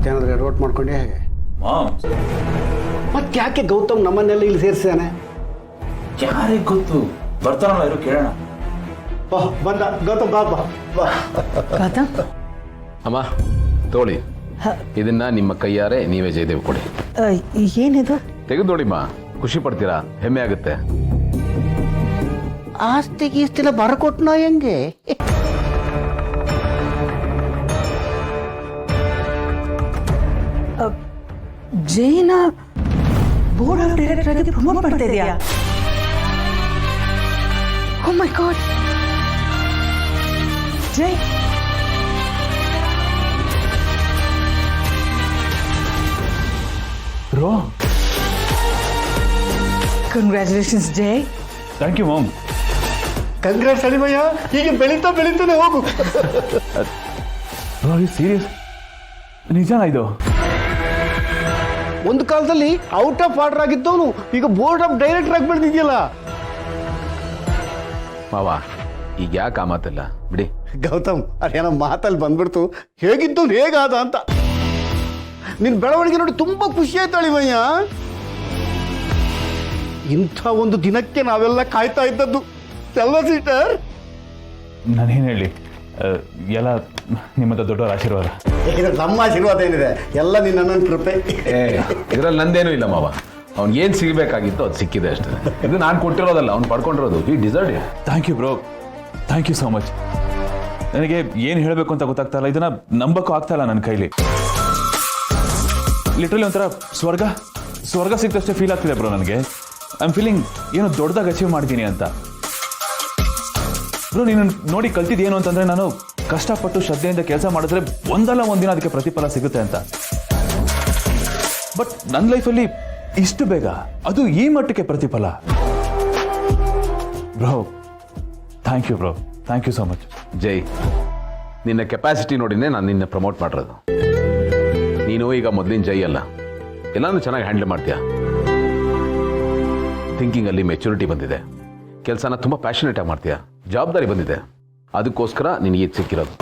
ಮತ್ತೇನಾದ್ರೂ ಎಡವಟ್ ಮಾಡ್ಕೊಂಡೆ ಹೇಗೆ? ಮಾಮ್, ಮತ್ತೆ ಯಾಕೆ ಗೌತಮ್ ನಮ್ಮನ್ನೆಲ್ಲ ಇಲ್ಲಿ ಸೇರಿಸಿದಾನೆ? ಯಾರಿಗೆ ಗೊತ್ತು, ಬರ್ತಾನಲ್ಲ ಇರೋ ಕೇಳೋಣ. ಬಂದ ಗೌತಮ್, ಬಾ ಬಾ ಬಾ. ಗೌತಮ್, ಅಮ್ಮ ತೋಳಿ, ಇದನ್ನ ನಿಮ್ಮ ಕೈಯಾರೆ ನೀವೇ ಜಯದೇವ್ ಕೊಡಿ. ಏನಿದು? ತೆಗೆದು ನೋಡಿಮ್ಮ, ಖುಷಿ ಪಡ್ತೀರಾ, ಹೆಮ್ಮೆ ಆಗುತ್ತೆ. ಆಸ್ತಿಗೆ ಇಷ್ಟೆಲ್ಲ ಬರ್ಕೊಟ್ನೋ ಹೆಂಗೆ? ಜೈನ ಬೋರ್ಡ್ ಆಫ್ ಡೈರೆಕ್ಟರ್ ಆಗಿ ಪ್ರಮೋಟ್ ಮಾಡ್ತಾ ಇದೆಯಾ? Oh my god, Jai bro, congratulations Jai. Thank you mom. Congrats ಅಳಿಮಯ್ಯ, ಹೀಗೆ ಬೆಳೀತಾನೆ ಹೋಗು. Bro, serious? ನಿಜನಾ ಇದು? ಒಂದು ಕಾಲದಲ್ಲಿ ಔಟ್ ಆಫ್ ಆರ್ಡರ್ ಆಗಿದ್ದವನು ಈಗ ಬೋರ್ಡ್ ಆಫ್ ಡೈರೆಕ್ಟರ್ ಆಗಿ ಬೆಳೆದಿದೆಯಲ್ಲ. ಮಾವ, ಈಗ ಯಾಕೆ ಆ ಮಾತೆಲ್ಲ ಬಿಡಿ. ಗೌತಮ್, ಅದೇನೋ ಮಾತಲ್ಲಿ ಬಂದ್ಬಿಡ್ತು, ಹೇಗಿದ್ದು ಹೇಗಾದ ಅಂತ. ನಿನ್ ಬೆಳವಣಿಗೆ ನೋಡಿ ತುಂಬಾ ಖುಷಿ ಆಯ್ತು ಅಳಿಮಯ್ಯ. ಇಂಥ ಒಂದು ದಿನಕ್ಕೆ ನಾವೆಲ್ಲ ಕಾಯ್ತಾ ಇದ್ದದ್ದು ಅಲ್ಲ ಸಿಸ್ಟರ್? ನಾನೇನು ಹೇಳಿ, ಎಲ್ಲ ನಿಮ್ಮದ ದೊಡ್ಡವರ ಆಶೀರ್ವಾದ. ನಮ್ಮ ಆಶೀರ್ವಾದ ಏನಿದೆ, ಎಲ್ಲ ನಿನ್ನ ಕೃಪೆ. ಇದ್ರಲ್ಲಿ ನಂದೇನೂ ಇಲ್ಲ ಮಾವ. ಅವ್ನಿಗೆ ಏನು ಸಿಗಬೇಕಾಗಿತ್ತು ಅದು ಸಿಕ್ಕಿದೆ ಅಷ್ಟೇ. ಇದು ನಾನು ಕೊಟ್ಟಿರೋದಲ್ಲ, ಅವ್ನು ಪಡ್ಕೊಂಡಿರೋದು. ಈ deserve it. Thank you bro, thank you so much. ನನಗೆ ಏನು ಹೇಳಬೇಕು ಅಂತ ಗೊತ್ತಾಗ್ತಾ ಇಲ್ಲ, ಇದನ್ನ ನಂಬಕ್ಕೂ ಆಗ್ತಾ ಇಲ್ಲ ನನ್ನ ಕೈಲಿ. ಲಿಟ್ರಲಿ ಒಂಥರ ಸ್ವರ್ಗ ಸಿಕ್ಕಷ್ಟೇ ಫೀಲ್ ಆಗ್ತಿದೆ ಬ್ರೋ ನನಗೆ. ಐ ಆಮ್ ಫೀಲಿಂಗ್ ಏನೋ ದೊಡ್ಡದಾಗಿ ಅಚೀವ್ ಮಾಡ್ತೀನಿ ಅಂತ. ಬ್ರೋ, ನೀನು ನೋಡಿ ಕಲ್ತಿದ್ದೇನು ಅಂತಂದ್ರೆ, ನಾನು ಕಷ್ಟಪಟ್ಟು ಶ್ರದ್ಧೆಯಿಂದ ಕೆಲಸ ಮಾಡಿದ್ರೆ ಒಂದಲ್ಲ ಒಂದಿನ ಅದಕ್ಕೆ ಪ್ರತಿಫಲ ಸಿಗುತ್ತೆ ಅಂತ. ಬಟ್ ನನ್ನ ಲೈಫಲ್ಲಿ ಇಷ್ಟು ಬೇಗ, ಅದು ಈ ಮಟ್ಟಕ್ಕೆ ಪ್ರತಿಫಲ. Bro, thank you bro, thank you so much. Jai, ನಿನ್ನ ಕೆಪಾಸಿಟಿ ನೋಡಿನೇ ನಾನು ನಿನ್ನ ಪ್ರಮೋಟ್ ಮಾಡಿರೋದು. ನೀನು ಈಗ ಮೊದಲಿನ ಜೈ ಅಲ್ಲ, ಎಲ್ಲಾನು ಚೆನ್ನಾಗಿ ಹ್ಯಾಂಡಲ್ ಮಾಡ್ತೀಯ. ಥಿಂಕಿಂಗಲ್ಲಿ ಮೆಚುರಿಟಿ ಬಂದಿದೆ, ಕೆಲಸನ ತುಂಬ ಪ್ಯಾಷನೇಟ್ ಆಗಿ ಮಾಡ್ತೀಯ, ಜವಾಬ್ದಾರಿ ಬಂದಿದೆ. ಅದಕ್ಕೋಸ್ಕರ ನಿನಗೆ ಇದು ಸಿಕ್ಕಿರೋದು.